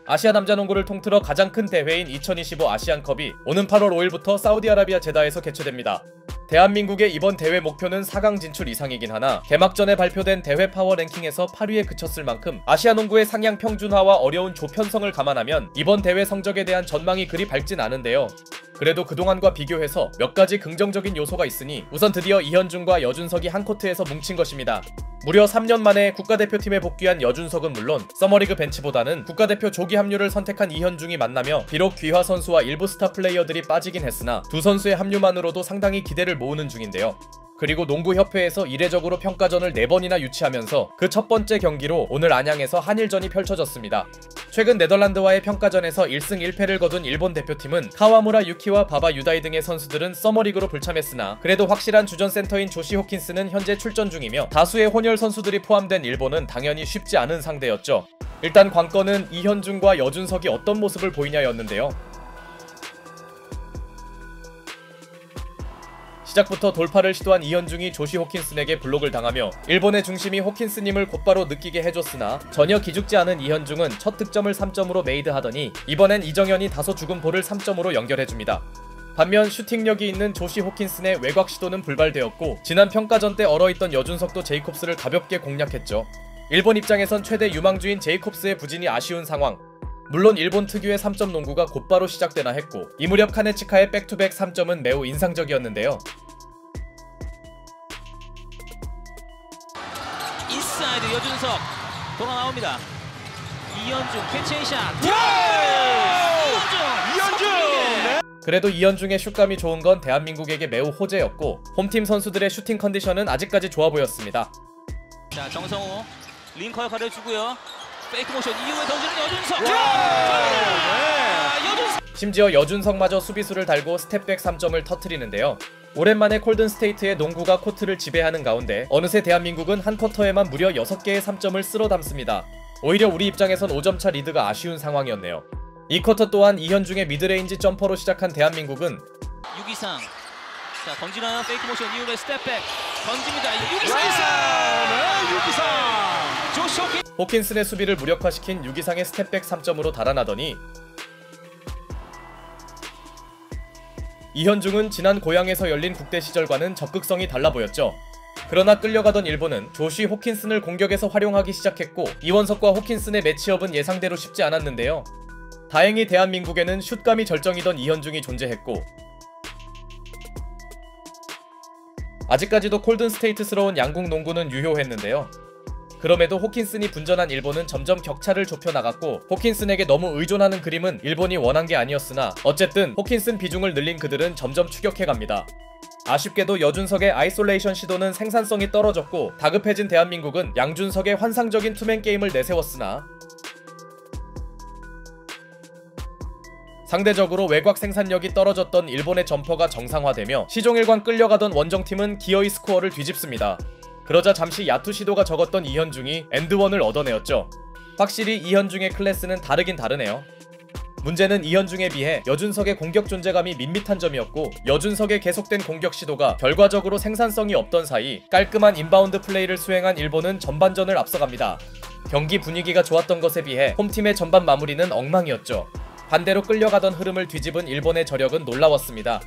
아시아 남자농구를 통틀어 가장 큰 대회인 2025 아시안컵이 오는 8월 5일부터 사우디아라비아 제다에서 개최됩니다. 대한민국의 이번 대회 목표는 4강 진출 이상이긴 하나 개막전에 발표된 대회 파워 랭킹에서 8위에 그쳤을 만큼 아시아 농구의 상향 평준화와 어려운 조편성을 감안하면 이번 대회 성적에 대한 전망이 그리 밝진 않은데요. 그래도 그동안과 비교해서 몇 가지 긍정적인 요소가 있으니 우선 드디어 이현중과 여준석이 한 코트에서 뭉친 것입니다. 무려 3년 만에 국가대표팀에 복귀한 여준석은 물론 서머리그 벤치보다는 국가대표 조기 합류를 선택한 이현중이 만나며 비록 귀화 선수와 일부 스타 플레이어들이 빠지긴 했으나 두 선수의 합류만으로도 상당히 기대를 모으는 중인데요. 그리고 농구협회에서 이례적으로 평가전을 4번이나 유치하면서 그 첫 번째 경기로 오늘 안양에서 한일전이 펼쳐졌습니다. 최근 네덜란드와의 평가전에서 1승 1패를 거둔 일본 대표팀은 카와무라 유키와 바바 유다이 등의 선수들은 서머리그로 불참했으나 그래도 확실한 주전 센터인 조시 호킨스는 현재 출전 중이며 다수의 혼혈 선수들이 포함된 일본은 당연히 쉽지 않은 상대였죠. 일단 관건은 이현중과 여준석이 어떤 모습을 보이냐였는데요. 시작부터 돌파를 시도한 이현중이 조시 호킨슨에게 블록을 당하며 일본의 중심이 호킨스님을 곧바로 느끼게 해줬으나 전혀 기죽지 않은 이현중은 첫 득점을 3점으로 메이드하더니 이번엔 이정현이 다소 죽은 볼을 3점으로 연결해줍니다. 반면 슈팅력이 있는 조시 호킨슨의 외곽 시도는 불발되었고 지난 평가전 때 얼어있던 여준석도 제이콥스를 가볍게 공략했죠. 일본 입장에선 최대 유망주인 제이콥스의 부진이 아쉬운 상황. 물론 일본 특유의 3점 농구가 곧바로 시작되나 했고 이 무렵 카네치카의 백투백 3점은 매우 인상적이었는데요. 인사이드 여준석 돌아 나옵니다. 이현중 캐치샷. 이현중! 네. 그래도 이현중의 슛감이 좋은 건 대한민국에게 매우 호재였고 홈팀 선수들의 슈팅 컨디션은 아직까지 좋아 보였습니다. 자, 정성호 링커 역할을 주고요. 페이크 모션 이후에 던지는 여준석. 여준석. 심지어 여준석마저 수비수를 달고 스텝백 3점을 터뜨리는데요. 오랜만에 콜든스테이트의 농구가 코트를 지배하는 가운데 어느새 대한민국은 한 쿼터에만 무려 6개의 3점을 쓸어 담습니다. 오히려 우리 입장에선 5점차 리드가 아쉬운 상황이었네요. 이 쿼터 또한 이현중의 미드레인지 점퍼로 시작한 대한민국은 유기상. 자, 던지는 페이크 모션 이후에 스텝백 던집니다. 유기상. 조시 호킨슨. 호킨슨의 수비를 무력화시킨 유기상의 스텝백 3점으로 달아나더니 이현중은 지난 고향에서 열린 국대 시절과는 적극성이 달라 보였죠. 그러나 끌려가던 일본은 조시 호킨슨을 공격에서 활용하기 시작했고 이원석과 호킨슨의 매치업은 예상대로 쉽지 않았는데요. 다행히 대한민국에는 슛감이 절정이던 이현중이 존재했고 아직까지도 콜든스테이트스러운 양국 농구는 유효했는데요. 그럼에도 호킨슨이 분전한 일본은 점점 격차를 좁혀나갔고 호킨슨에게 너무 의존하는 그림은 일본이 원한 게 아니었으나 어쨌든 호킨슨 비중을 늘린 그들은 점점 추격해갑니다. 아쉽게도 여준석의 아이솔레이션 시도는 생산성이 떨어졌고 다급해진 대한민국은 양준석의 환상적인 투맨 게임을 내세웠으나 상대적으로 외곽 생산력이 떨어졌던 일본의 점퍼가 정상화되며 시종일관 끌려가던 원정팀은 기어이 스코어를 뒤집습니다. 그러자 잠시 야투 시도가 적었던 이현중이 엔드원을 얻어내었죠. 확실히 이현중의 클래스는 다르긴 다르네요. 문제는 이현중에 비해 여준석의 공격 존재감이 밋밋한 점이었고 여준석의 계속된 공격 시도가 결과적으로 생산성이 없던 사이 깔끔한 인바운드 플레이를 수행한 일본은 전반전을 앞서갑니다. 경기 분위기가 좋았던 것에 비해 홈팀의 전반 마무리는 엉망이었죠. 반대로 끌려가던 흐름을 뒤집은 일본의 저력은 놀라웠습니다.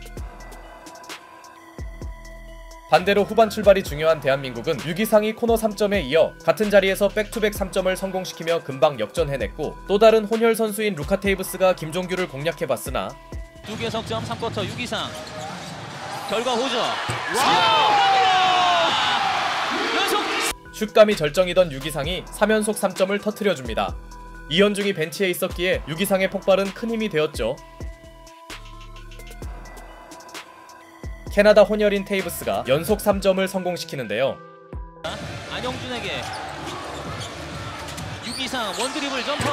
반대로 후반 출발이 중요한 대한민국은 유기상이 코너 3점에 이어 같은 자리에서 백투백 3점을 성공시키며 금방 역전해냈고 또 다른 혼혈 선수인 루카 테이브스가 김종규를 공략해봤으나 2개 석점 3쿼터 유기상 결과 호저. 연속 슛감이 절정이던 유기상이 3연속 3점을 터뜨려줍니다. 이현중이 벤치에 있었기에 유기상의 폭발은 큰 힘이 되었죠. 캐나다 혼혈인 테이브스가 연속 3점을 성공시키는데요. 안영준에게 유기상 원드리블 점퍼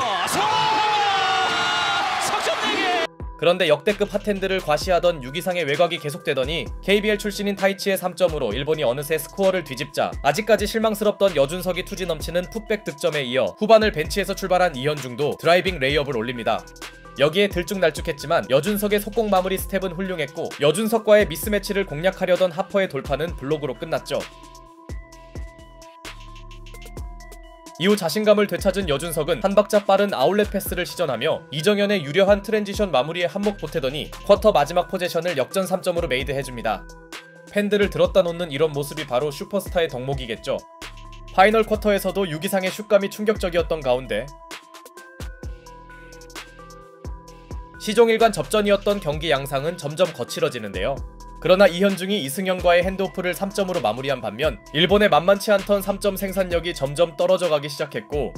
석점 4개. 그런데 역대급 핫핸드를 과시하던 유기상의 외곽이 계속되더니 KBL 출신인 타이치의 3점으로 일본이 어느새 스코어를 뒤집자 아직까지 실망스럽던 여준석이 투지 넘치는 풋백 득점에 이어 후반을 벤치에서 출발한 이현중도 드라이빙 레이업을 올립니다. 여기에 들쭉날쭉했지만 여준석의 속공 마무리 스텝은 훌륭했고 여준석과의 미스매치를 공략하려던 하퍼의 돌파는 블록으로 끝났죠. 이후 자신감을 되찾은 여준석은 한 박자 빠른 아웃렛 패스를 시전하며 이정현의 유려한 트랜지션 마무리에 한몫 보태더니 쿼터 마지막 포제션을 역전 3점으로 메이드해줍니다. 팬들을 들었다 놓는 이런 모습이 바로 슈퍼스타의 덕목이겠죠. 파이널 쿼터에서도 6 이상의 슛감이 충격적이었던 가운데 시종일관 접전이었던 경기 양상은 점점 거칠어지는데요. 그러나 이현중이 이승현과의 핸드오프를 3점으로 마무리한 반면 일본의 만만치 않던 3점 생산력이 점점 떨어져가기 시작했고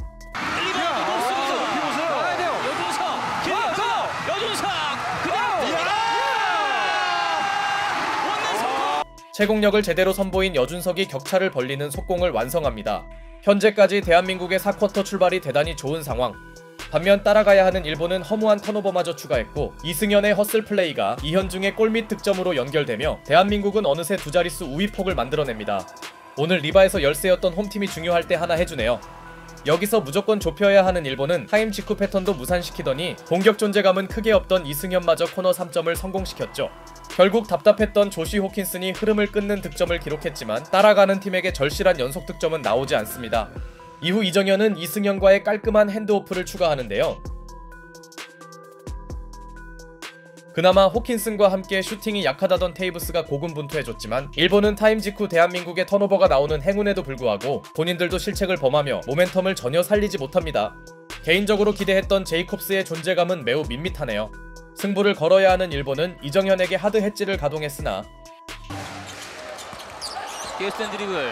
채공력을 제대로 선보인 여준석이 격차를 벌리는 속공을 완성합니다. 현재까지 대한민국의 4쿼터 출발이 대단히 좋은 상황. 반면 따라가야 하는 일본은 허무한 턴오버마저 추가했고 이승현의 헛슬 플레이가 이현중의 골밑 득점으로 연결되며 대한민국은 어느새 두 자릿수 우위폭을 만들어냅니다. 오늘 리바에서 열세였던 홈팀이 중요할 때 하나 해주네요. 여기서 무조건 좁혀야 하는 일본은 타임 직후 패턴도 무산시키더니 공격 존재감은 크게 없던 이승현마저 코너 3점을 성공시켰죠. 결국 답답했던 조시 호킨슨이 흐름을 끊는 득점을 기록했지만 따라가는 팀에게 절실한 연속 득점은 나오지 않습니다. 이후 이정현은 이승현과의 깔끔한 핸드오프를 추가하는데요. 그나마 호킨슨과 함께 슈팅이 약하다던 테이브스가 고군분투해줬지만 일본은 타임 직후 대한민국의 턴오버가 나오는 행운에도 불구하고 본인들도 실책을 범하며 모멘텀을 전혀 살리지 못합니다. 개인적으로 기대했던 제이콥스의 존재감은 매우 밋밋하네요. 승부를 걸어야 하는 일본은 이정현에게 하드 해지를 가동했으나 게스트 드리블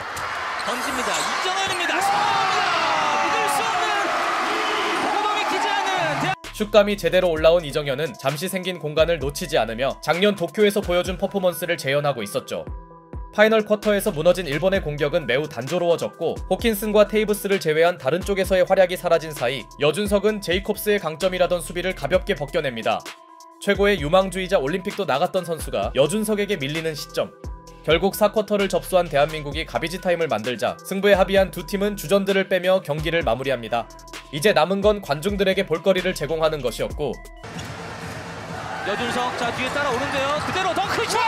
던집니다. 이정현입니다. 성공합니다. 믿을 수 없는 호감이 키지 않는 슛감이 제대로 올라온 이정현은 잠시 생긴 공간을 놓치지 않으며 작년 도쿄에서 보여준 퍼포먼스를 재현하고 있었죠. 파이널 쿼터에서 무너진 일본의 공격은 매우 단조로워졌고 호킨슨과 테이브스를 제외한 다른 쪽에서의 활약이 사라진 사이 여준석은 제이콥스의 강점이라던 수비를 가볍게 벗겨냅니다. 최고의 유망주이자 올림픽도 나갔던 선수가 여준석에게 밀리는 시점. 결국 4쿼터를 접수한 대한민국이 가비지 타임을 만들자 승부에 합의한 두 팀은 주전들을 빼며 경기를 마무리합니다. 이제 남은 건 관중들에게 볼거리를 제공하는 것이었고 여준석 자 뒤에 따라오는데요. 그대로 덩크슛!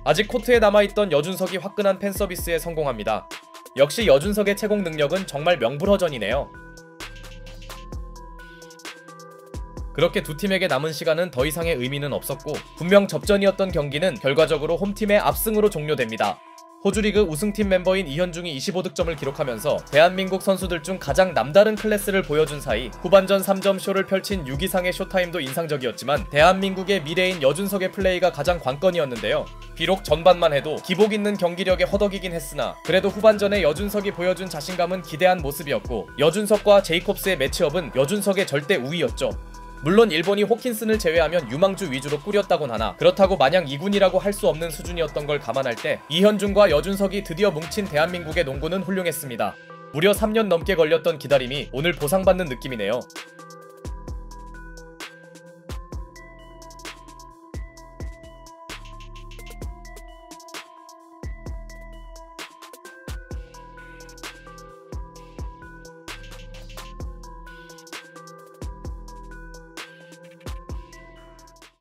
아직 코트에 남아있던 여준석이 화끈한 팬서비스에 성공합니다. 역시 여준석의 채공 능력은 정말 명불허전이네요. 그렇게 두 팀에게 남은 시간은 더 이상의 의미는 없었고 분명 접전이었던 경기는 결과적으로 홈팀의 압승으로 종료됩니다. 호주리그 우승팀 멤버인 이현중이 25득점을 기록하면서 대한민국 선수들 중 가장 남다른 클래스를 보여준 사이 후반전 3점 쇼를 펼친 6 이상의 쇼타임도 인상적이었지만 대한민국의 미래인 여준석의 플레이가 가장 관건이었는데요. 비록 전반만 해도 기복 있는 경기력에 허덕이긴 했으나 그래도 후반전에 여준석이 보여준 자신감은 기대한 모습이었고 여준석과 제이콥스의 매치업은 여준석의 절대 우위였죠. 물론 일본이 호킨슨을 제외하면 유망주 위주로 꾸렸다곤 하나 그렇다고 마냥 2군이라고 할 수 없는 수준이었던 걸 감안할 때 이현중과 여준석이 드디어 뭉친 대한민국의 농구는 훌륭했습니다. 무려 3년 넘게 걸렸던 기다림이 오늘 보상받는 느낌이네요.